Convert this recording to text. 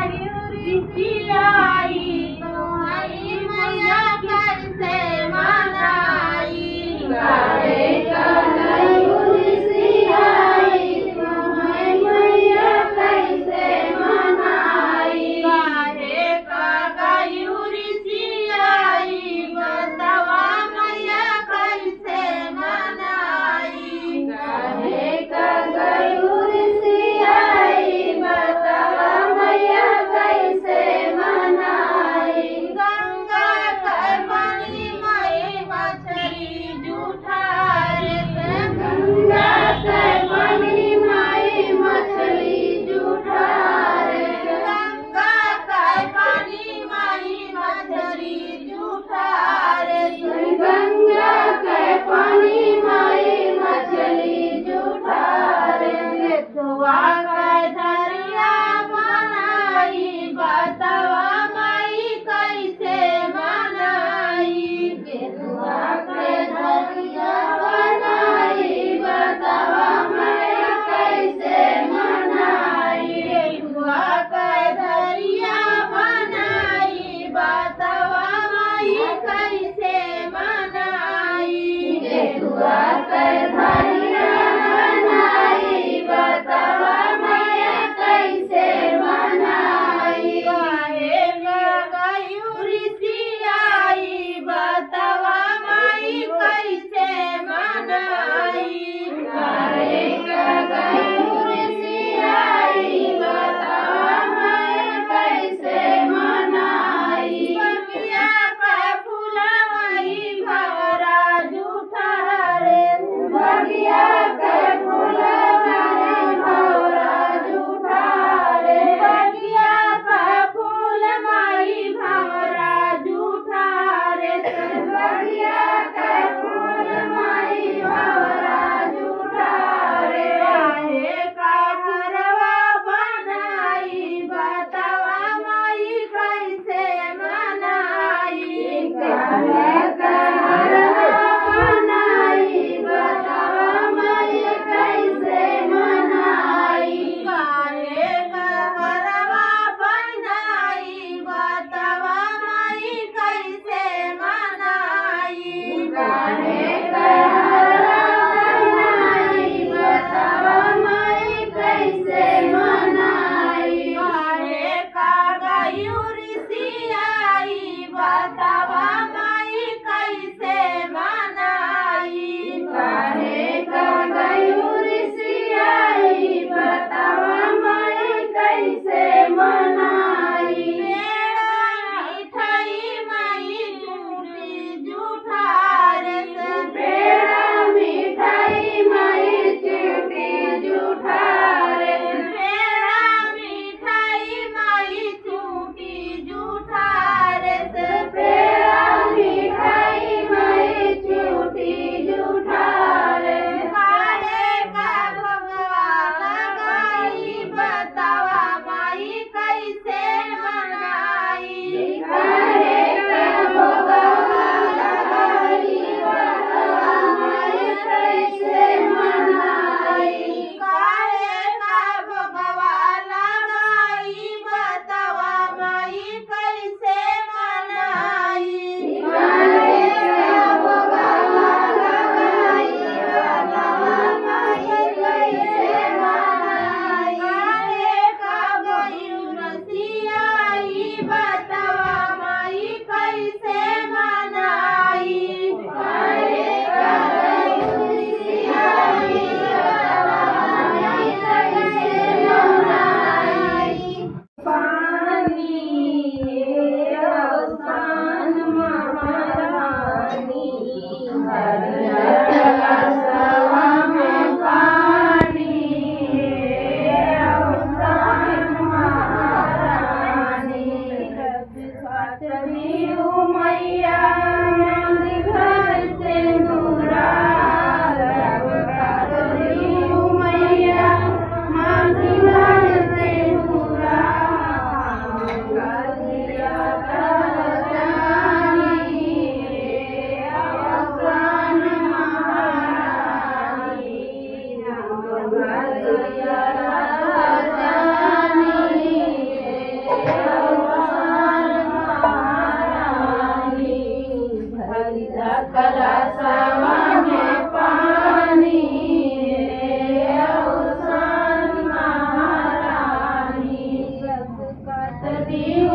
आई तुम्हारी मैया कैसे मनाई काहे कलयुगी आई तुम्हारी मैया कैसे मनाई काहे कलयुगी आई बतावा मैया कैसे मनाई काहे कलयुगी आई बतावा मैया कैसे मनाई गंगा के पानी में मछली जूठा रे गंगा के पानी में मछली जूठा रे गंगा के पानी में मछली जूठा रे गंगा के पानी में मछली जूठा रे तुआ के दरिया बनाई बतावा माई कैसे मनाई केतुआ के दरिया बनाई बतावा मैया कैसे मनाई केतुआ के दरिया बनाई बतावा माई कैसे मनाई केतुआ के दरिया बनाई बतावा मैया कैसे मनाई काहे कलयुगी आई बतावा माई कैसे मनाई काहे कलयुगी आई बतावा मैया कैसे मनाई बगिया पे फूलवाई भवरा जूठा रे कत दी